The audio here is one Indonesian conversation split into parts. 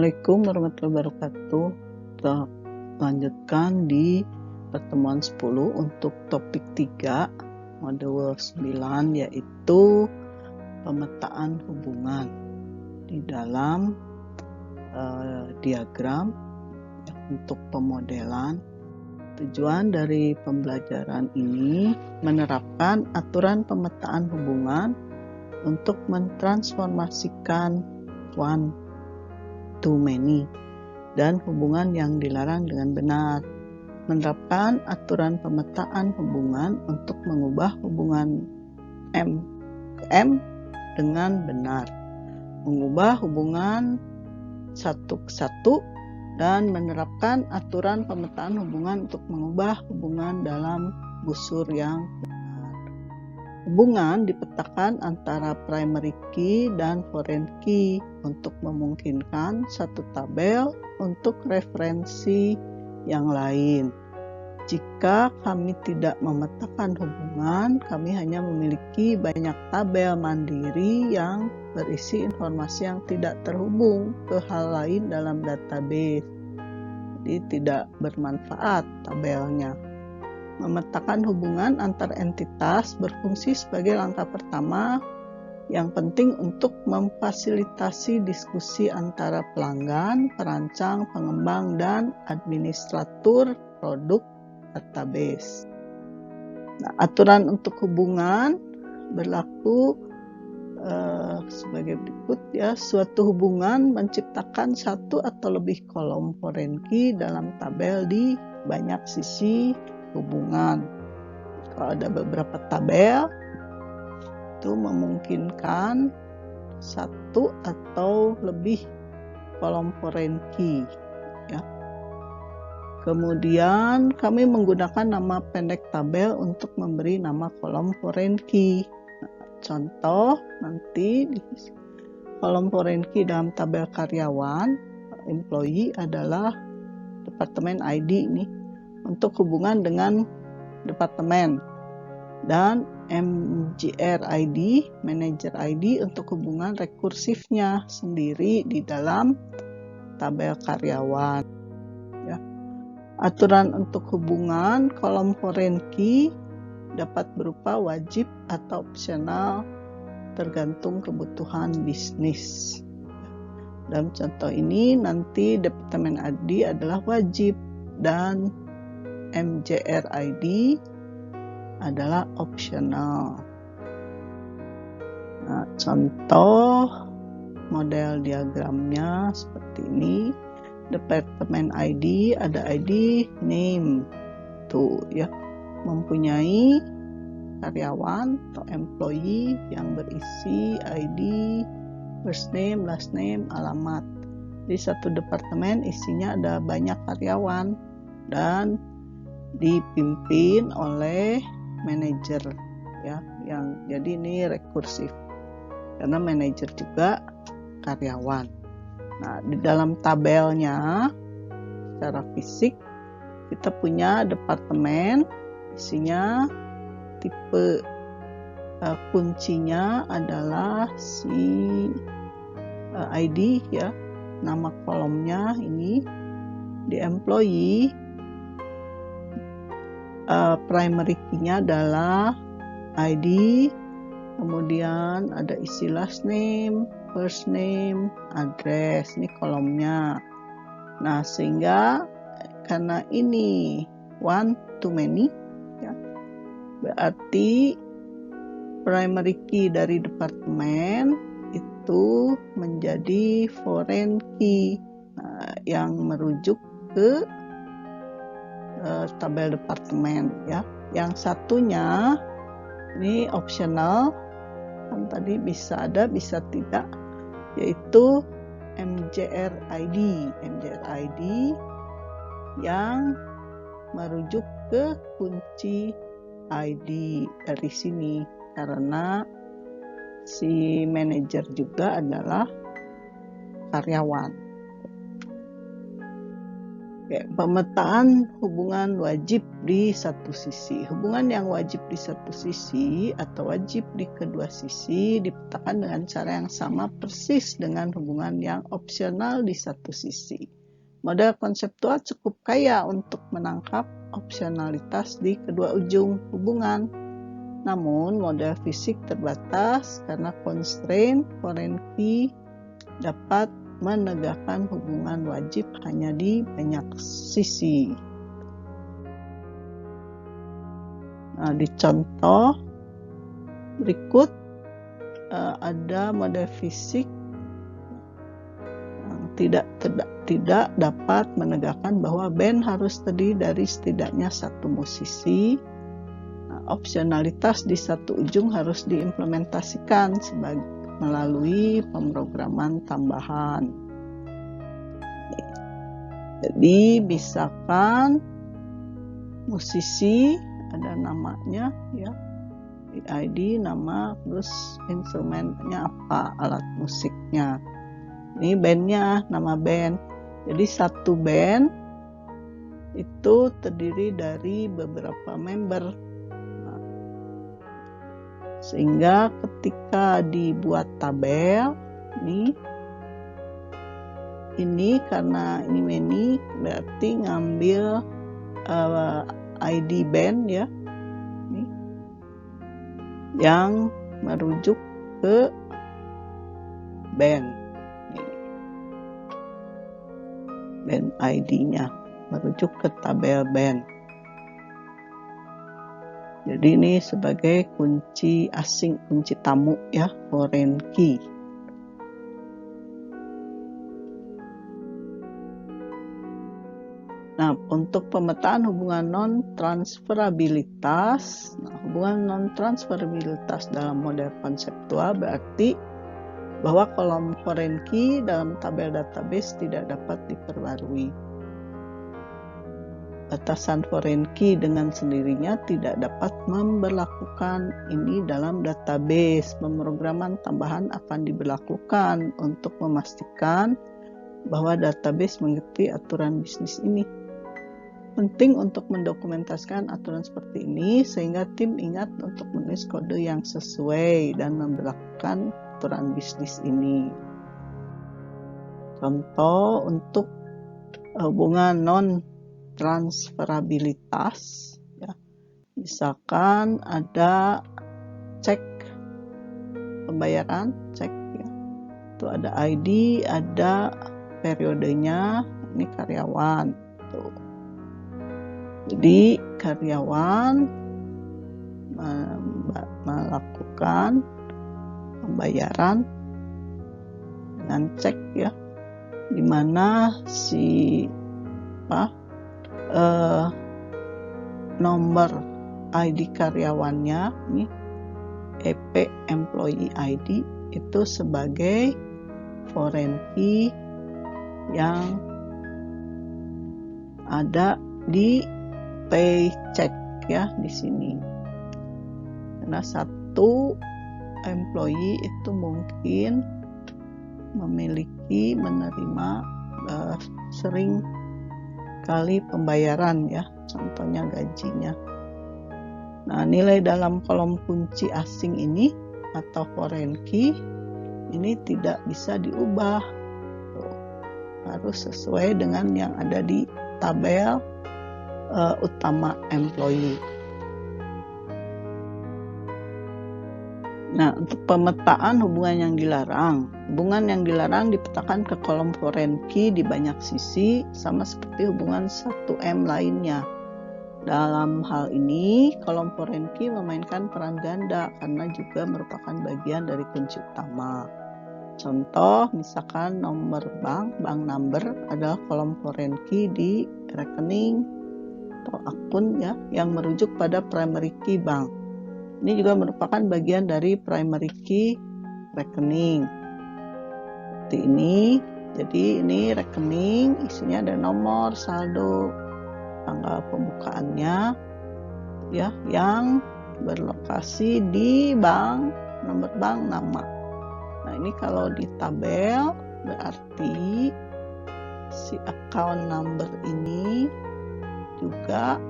Assalamualaikum warahmatullahi wabarakatuh. Kita lanjutkan di pertemuan 10 untuk topik 3 modul 9, yaitu pemetaan hubungan di dalam diagram untuk pemodelan. Tujuan dari pembelajaran ini menerapkan aturan pemetaan hubungan untuk mentransformasikan one to many dan hubungan yang dilarang dengan benar. Menerapkan aturan pemetaan hubungan untuk mengubah hubungan M ke M dengan benar. Mengubah hubungan satu ke satu dan menerapkan aturan pemetaan hubungan untuk mengubah hubungan dalam busur yang benar. Hubungan dipetakan antara primary key dan foreign key untuk memungkinkan satu tabel untuk referensi yang lain. Jika kami tidak memetakan hubungan, kami hanya memiliki banyak tabel mandiri yang berisi informasi yang tidak terhubung ke hal lain dalam database. Jadi tidak bermanfaat tabelnya. Memetakan hubungan antar entitas berfungsi sebagai langkah pertama yang penting untuk memfasilitasi diskusi antara pelanggan, perancang, pengembang, dan administratur produk database. Nah, aturan untuk hubungan berlaku sebagai berikut ya. Suatu hubungan menciptakan satu atau lebih kolom foreign key dalam tabel di banyak sisi hubungan. Kalau ada beberapa tabel, itu memungkinkan satu atau lebih kolom foreign key ya. Kemudian kami menggunakan nama pendek tabel untuk memberi nama kolom foreign key. Contoh nanti di kolom foreign key dalam tabel karyawan employee adalah departemen ID nih untuk hubungan dengan departemen, dan MGR ID, manager ID untuk hubungan rekursifnya sendiri di dalam tabel karyawan ya. Aturan untuk hubungan kolom foreign key dapat berupa wajib atau opsional tergantung kebutuhan bisnis. Dalam contoh ini nanti departemen ID adalah wajib dan MGR ID adalah opsional. Nah, contoh model diagramnya seperti ini. Departemen ID ada ID name tuh ya, mempunyai karyawan atau employee yang berisi ID, first name, last name, alamat. Di satu departemen isinya ada banyak karyawan dan dipimpin oleh manajer ya, yang jadi ini rekursif karena manajer juga karyawan. Nah, di dalam tabelnya secara fisik kita punya departemen, isinya tipe kuncinya adalah si ID ya, nama kolomnya ini. Di employee primary key-nya adalah ID, kemudian ada isi last name, first name, address, ini kolomnya. Nah, sehingga karena ini one to many ya, berarti primary key dari departemen itu menjadi foreign key yang merujuk ke tabel departemen ya. Yang satunya ini optional, kan tadi bisa ada bisa tidak, yaitu MGR ID yang merujuk ke kunci ID dari sini karena si manajer juga adalah karyawan. Oke, pemetaan hubungan wajib di satu sisi. Hubungan yang wajib di satu sisi atau wajib di kedua sisi dipetakan dengan cara yang sama persis dengan hubungan yang opsional di satu sisi. Model konseptual cukup kaya untuk menangkap opsionalitas di kedua ujung hubungan. Namun, model fisik terbatas karena constraint foreign key dapat menegakkan hubungan wajib hanya di banyak sisi. Nah, di contoh berikut ada model fisik yang tidak dapat menegakkan bahwa band harus terdiri dari setidaknya satu musisi. Nah, opsionalitas di satu ujung harus diimplementasikan melalui pemrograman tambahan. Jadi misalkan musisi ada namanya ya, ID, nama, terus instrumennya apa, alat musiknya. Ini bandnya, nama band. Jadi satu band itu terdiri dari beberapa member. Sehingga ketika dibuat tabel ini karena ini many berarti ngambil ID band ya, ini, yang merujuk ke band, band ID-nya merujuk ke tabel band. Jadi ini sebagai kunci asing, kunci tamu ya, foreign key. Nah, untuk pemetaan hubungan non-transferabilitas, hubungan non-transferabilitas dalam model konseptual berarti bahwa kolom foreign key dalam tabel database tidak dapat diperbarui. Batasan foreign key dengan sendirinya tidak dapat memberlakukan ini dalam database. Pemrograman tambahan akan diberlakukan untuk memastikan bahwa database mengerti aturan bisnis ini. Penting untuk mendokumentasikan aturan seperti ini sehingga tim ingat untuk menulis kode yang sesuai dan memberlakukan aturan bisnis ini. Contoh untuk hubungan non-transferabilitas ya. Misalkan ada cek pembayaran, cek ya. Itu ada ID, ada periodenya, ini karyawan. Tuh. Jadi karyawan melakukan pembayaran dengan cek ya, di mana si nomor ID karyawannya ini EP employee ID itu sebagai foreign key yang ada di paycheck ya di sini. Karena satu employee itu mungkin menerima sering kali pembayaran ya, contohnya gajinya. Nah, nilai dalam kolom kunci asing ini atau foreign key ini tidak bisa diubah. Tuh, harus sesuai dengan yang ada di tabel utama employee. Nah, untuk pemetaan hubungan yang dilarang. Hubungan yang dilarang dipetakan ke kolom foreign key di banyak sisi, sama seperti hubungan 1M lainnya. Dalam hal ini, kolom foreign key memainkan peran ganda karena juga merupakan bagian dari kunci utama. Contoh, misalkan nomor bank number adalah kolom foreign key di rekening atau akun ya, yang merujuk pada primary key bank. Ini juga merupakan bagian dari primary key rekening. Seperti ini. Jadi ini rekening, isinya ada nomor, saldo, tanggal pembukaannya ya, yang berlokasi di bank, nomor bank, nama. Nah, ini kalau di tabel berarti si account number ini juga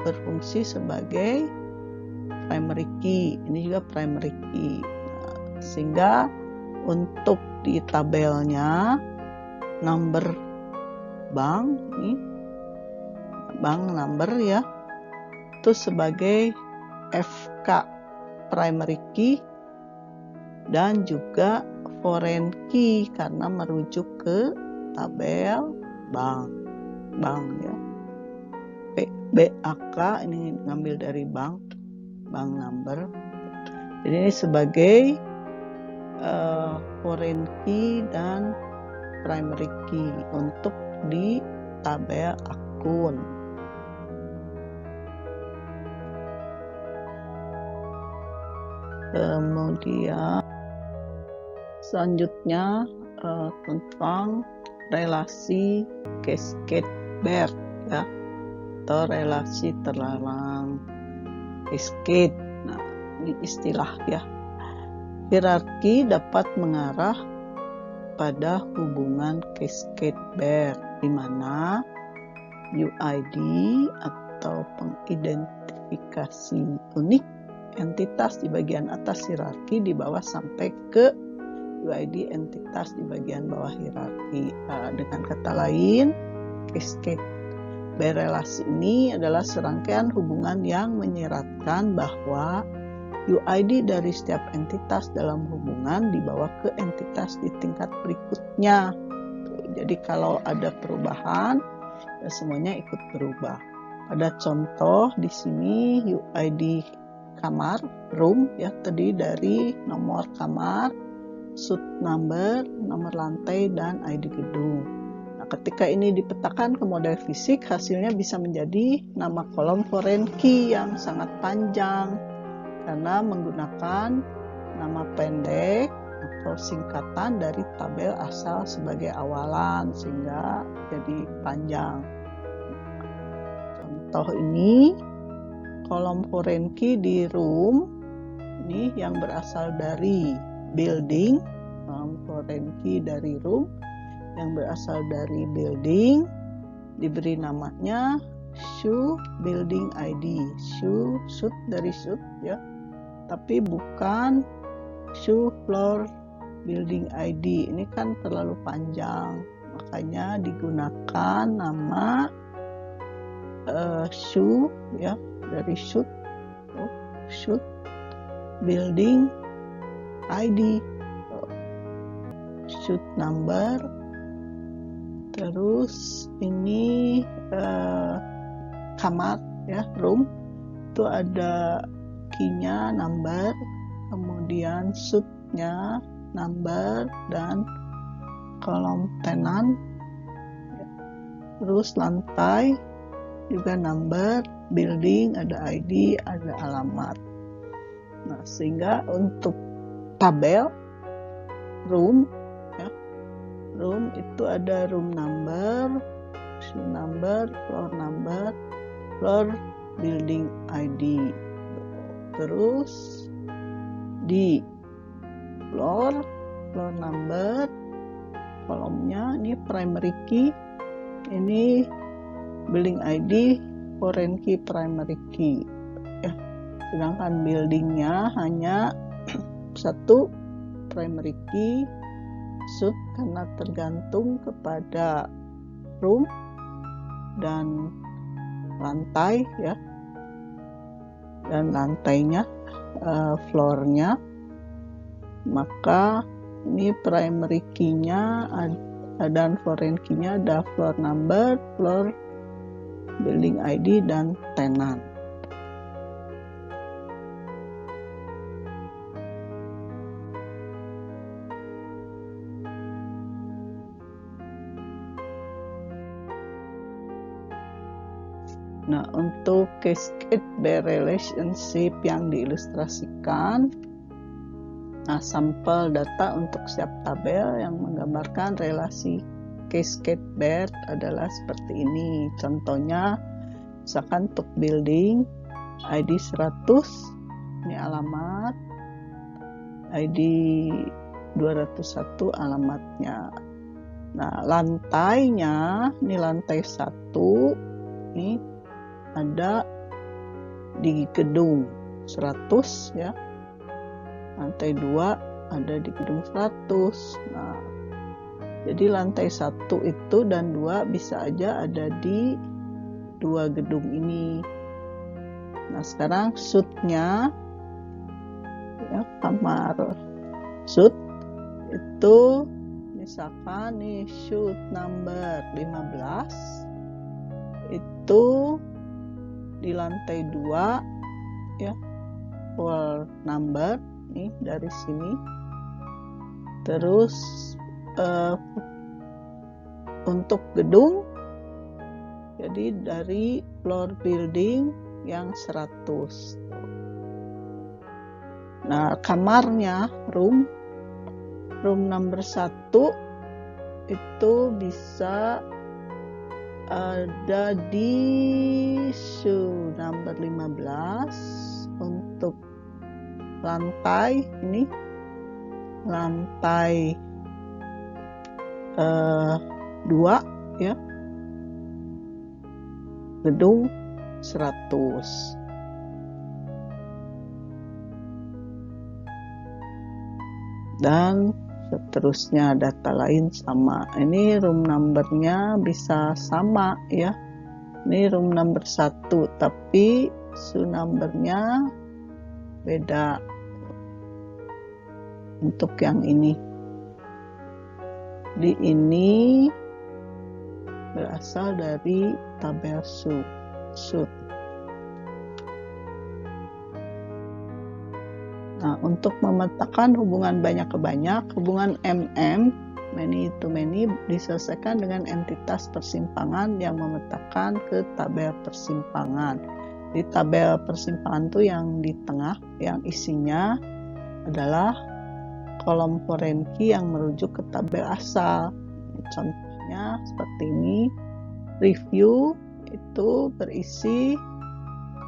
berfungsi sebagai primary key. Ini juga primary key. Nah, sehingga untuk di tabelnya number bank ini bank number ya, itu sebagai FK primary key dan juga foreign key karena merujuk ke tabel bank ya. BAK ini ngambil dari bank number. Jadi ini sebagai foreign key dan primary key untuk di tabel akun. Kemudian selanjutnya tentang relasi cascade BERT ya, atau relasi terlarang cascade. Nah, ini istilah ya. Hierarki dapat mengarah pada hubungan cascade BERT di mana UID atau pengidentifikasi unik entitas di bagian atas hierarki di bawah sampai ke UID entitas di bagian bawah hierarki. Dengan kata lain, cascade berelasi ini adalah serangkaian hubungan yang menyeratkan bahwa UID dari setiap entitas dalam hubungan dibawa ke entitas di tingkat berikutnya. Jadi kalau ada perubahan, ya semuanya ikut berubah. Ada contoh di sini UID kamar, room ya, terdiri dari nomor kamar, suite number, nomor lantai, dan ID gedung. Nah, ketika ini dipetakan ke model fisik, hasilnya bisa menjadi nama kolom foreign key yang sangat panjang karena menggunakan nama pendek atau singkatan dari tabel asal sebagai awalan sehingga jadi panjang. Contoh ini kolom foreign key di room ini yang berasal dari building, kolom foreign key dari room yang berasal dari building diberi namanya shoe building ID. Shoe dari shoot ya, tapi bukan shoe floor building ID. Ini kan terlalu panjang, makanya digunakan nama shoe ya, dari shoot building ID, shoot number. Terus ini kamar ya, room itu ada key-nya number, kemudian suite-nya number dan kolom tenan. Terus lantai juga number, building ada ID, ada alamat. Nah, sehingga untuk tabel room ya, room itu ada room number, shoe number, floor building ID. Terus di floor number kolomnya ini primary key, ini building ID, foreign key, primary key ya. Sedangkan buildingnya hanya satu primary key, suite karena tergantung kepada room dan lantai ya, dan lantainya floornya, maka ini primary key-nya dan foreign key-nya ada floor number, floor building ID, dan tenan. Nah, untuk cascade relationship yang diilustrasikan, nah sampel data untuk setiap tabel yang menggambarkan relasi cascade BERT adalah seperti ini. Contohnya misalkan untuk building ID 100, ini alamat, ID 201 alamatnya. Nah, lantainya, ini lantai 1, ini ada di gedung 100 ya. Lantai 2 ada di gedung 100. Nah, jadi lantai 1 itu dan 2 bisa aja ada di 2 gedung ini. Nah, sekarang suite-nya ya, kamar suite itu misalkan nih suite number 15 itu di lantai 2 ya, floor number nih dari sini. Terus untuk gedung jadi dari floor building yang 100. Nah, kamarnya room number 1 itu bisa ada di suite number 15. Untuk lantai ini lantai 2 ya, gedung 100. Dan seterusnya data lain sama. Ini room numbernya bisa sama ya. Ini room number 1 tapi suite numbernya beda untuk yang ini. Di ini berasal dari tabel suite. Nah, untuk memetakan hubungan banyak ke banyak, hubungan MM, many to many, diselesaikan dengan entitas persimpangan yang memetakan ke tabel persimpangan. Di tabel persimpangan itu yang di tengah, yang isinya adalah kolom foreign key yang merujuk ke tabel asal. Contohnya seperti ini, review itu berisi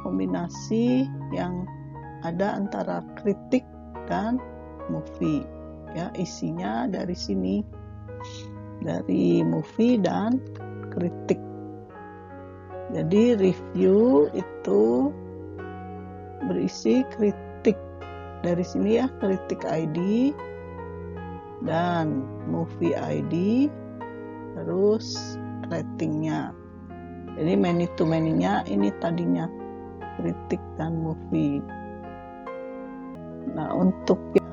kombinasi yang ada antara kritik dan movie ya, isinya dari sini, dari movie dan kritik. Jadi review itu berisi kritik, dari sini ya, kritik ID dan movie ID, terus ratingnya. Jadi many to many-nya ini tadinya kritik dan movie. Nah, untuk yang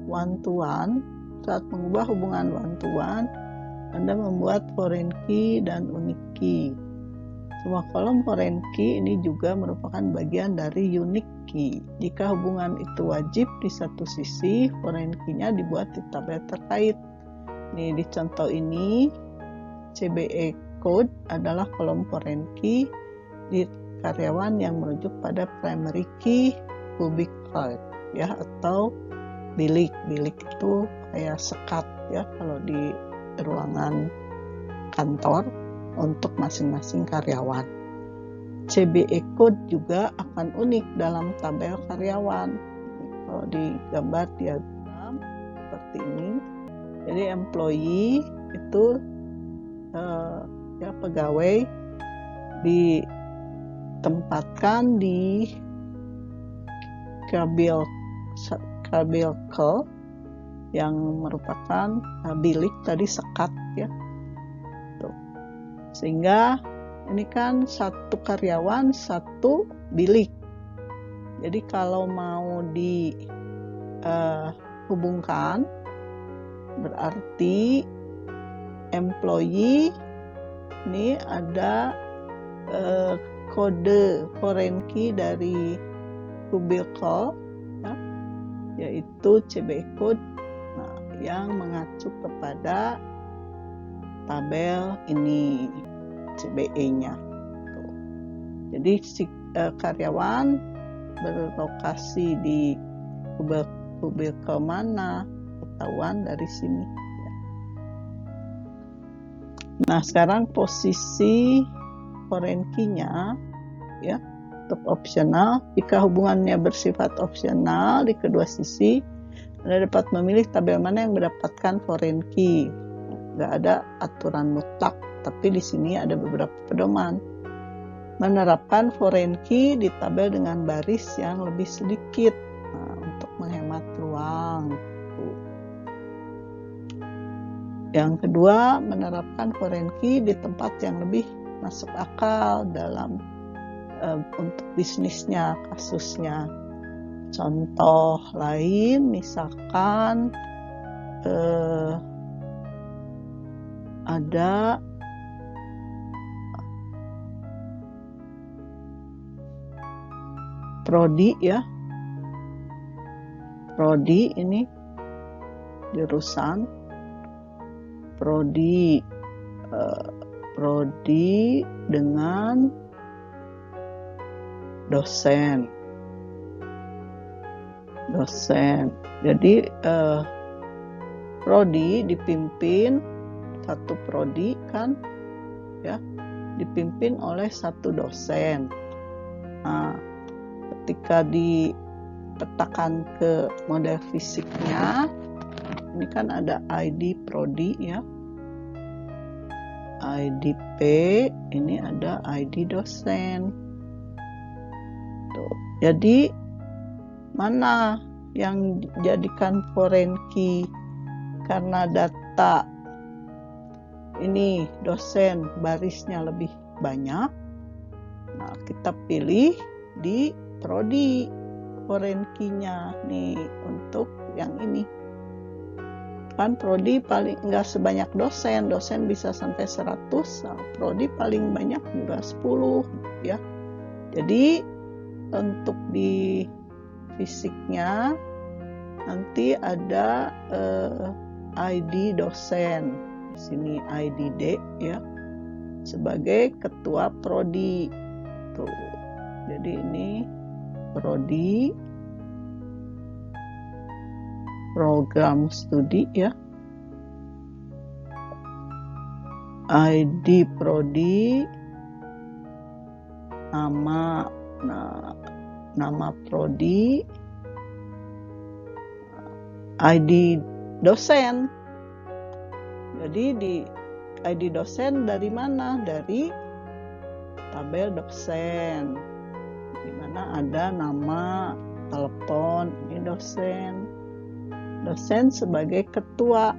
one to one, saat mengubah hubungan one to one, Anda membuat foreign key dan unique key. Semua kolom foreign key ini juga merupakan bagian dari unique key. Jika hubungan itu wajib di satu sisi, foreign key-nya dibuat di tabel terkait. Nih, di contoh ini, CBE code adalah kolom foreign key di karyawan yang merujuk pada primary key cubicle ya, atau bilik itu kayak sekat ya kalau di ruangan kantor untuk masing-masing karyawan. CBE code juga akan unik dalam tabel karyawan. Kalau digambar diagram seperti ini, jadi employee itu ya, pegawai ditempatkan di cubicle yang merupakan bilik tadi, sekat ya. Tuh. Sehingga ini kan satu karyawan satu bilik. Jadi kalau mau dihubungkan berarti employee ini ada kode foreign key dari cubicle ya, yaitu CBE code yang mengacu kepada tabel ini CBE-nya. Jadi si karyawan berlokasi di kubikel mana ketahuan dari sini. Nah, sekarang posisi foreign key-nya ya, untuk opsional. Jika hubungannya bersifat opsional di kedua sisi, Anda dapat memilih tabel mana yang mendapatkan foreign key. nggak ada aturan mutlak, tapi di sini ada beberapa pedoman. Menerapkan foreign key di tabel dengan baris yang lebih sedikit, untuk menghemat ruang. Yang kedua, menerapkan foreign key di tempat yang lebih masuk akal dalam untuk bisnisnya, kasusnya. Contoh lain, misalkan ada prodi ya, prodi ini jurusan prodi dengan dosen. Jadi prodi dipimpin, satu prodi kan ya, dipimpin oleh satu dosen. Nah, ketika dipetakan ke model fisiknya, ini kan ada ID prodi ya, ID P, ini ada ID dosen. Tuh. Jadi mana yang dijadikan foreign key karena data ini dosen barisnya lebih banyak? Nah, kita pilih di prodi foreign key-nya nih untuk yang ini. Kan prodi paling nggak sebanyak dosen bisa sampai 100, nah, prodi paling banyak juga 10 ya. Jadi untuk di fisiknya nanti ada ID dosen, di sini ID D ya, sebagai ketua prodi. Tuh. Jadi ini prodi program studi ya, ID prodi, nama prodi, ID dosen. Jadi di ID dosen dari mana? Dari tabel dosen, di mana ada nama, telepon, ini dosen. Dosen sebagai ketua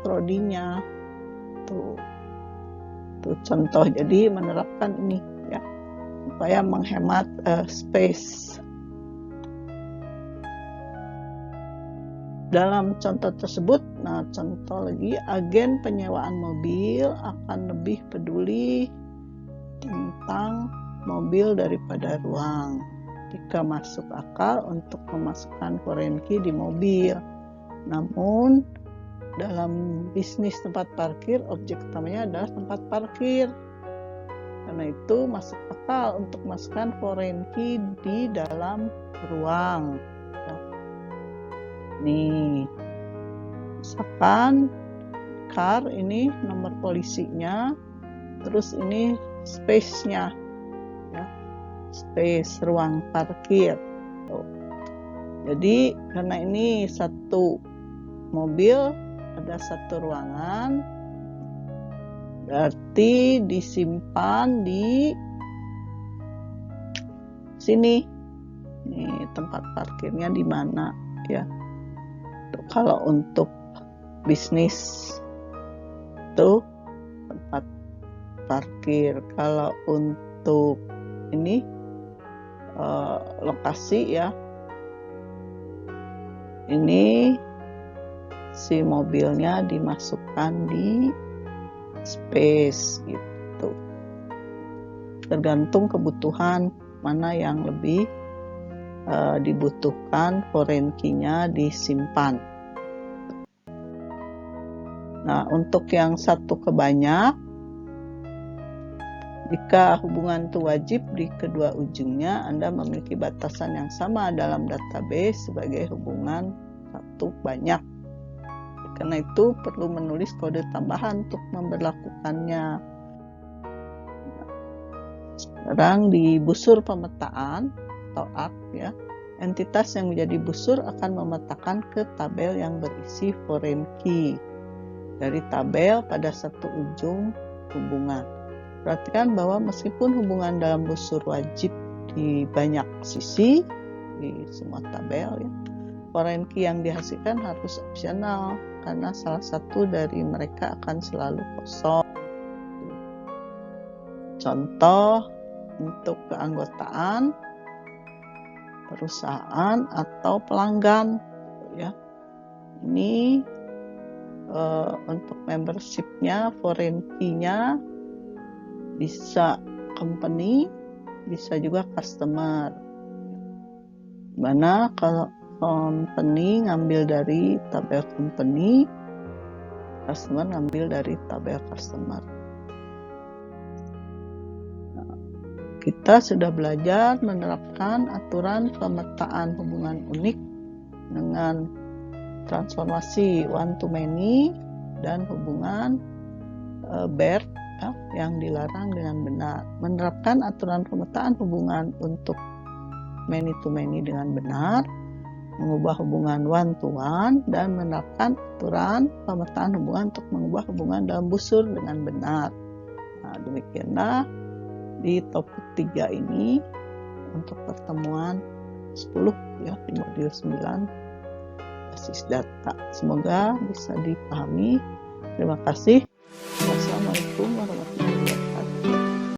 prodinya. Tuh contoh, jadi menerapkan ini ya supaya menghemat space. Dalam contoh tersebut, nah contoh lagi, agen penyewaan mobil akan lebih peduli tentang mobil daripada ruang jika masuk akal untuk memasukkan foreign key di mobil. Namun dalam bisnis tempat parkir, objek utamanya adalah tempat parkir. Karena itu masuk akal untuk masukkan foreign key di dalam ruang. Nih, misalkan car ini nomor polisinya, terus ini space-nya ya, space ruang parkir. Tuh. Jadi karena ini satu mobil ada satu ruangan, berarti disimpan di sini. Nih tempat parkirnya di mana ya. Tuh, kalau untuk bisnis tuh tempat parkir. Kalau untuk ini lokasi ya, ini si mobilnya dimasukkan di space gitu. Tergantung kebutuhan mana yang lebih dibutuhkan foreign key-nya disimpan. Nah, untuk yang satu ke banyak, jika hubungan itu wajib di kedua ujungnya, Anda memiliki batasan yang sama dalam database sebagai hubungan satu banyak. Karena itu perlu menulis kode tambahan untuk memberlakukannya. Sekarang di busur pemetaan atau ARC ya, entitas yang menjadi busur akan memetakan ke tabel yang berisi foreign key. dari tabel pada satu ujung hubungan. Perhatikan bahwa meskipun hubungan dalam busur wajib di banyak sisi, di semua tabel ya, foreign key yang dihasilkan harus opsional karena salah satu dari mereka akan selalu kosong. Contoh untuk keanggotaan perusahaan atau pelanggan ya. Ini untuk membershipnya, foreign key-nya bisa company, bisa juga customer. Mana kalau company ngambil dari tabel company, customer ngambil dari tabel customer. Nah, kita sudah belajar menerapkan aturan pemetaan hubungan unik dengan transformasi one to many dan hubungan BERT ya, yang dilarang dengan benar. Menerapkan aturan pemetaan hubungan untuk many to many dengan benar, mengubah hubungan one to one, dan menerapkan aturan pemetaan hubungan untuk mengubah hubungan dalam busur dengan benar. Nah, demikianlah di topik 3 ini untuk pertemuan 10 ya, di modul 9 basis data. Semoga bisa dipahami. Terima kasih. Wassalamualaikum warahmatullahi wabarakatuh.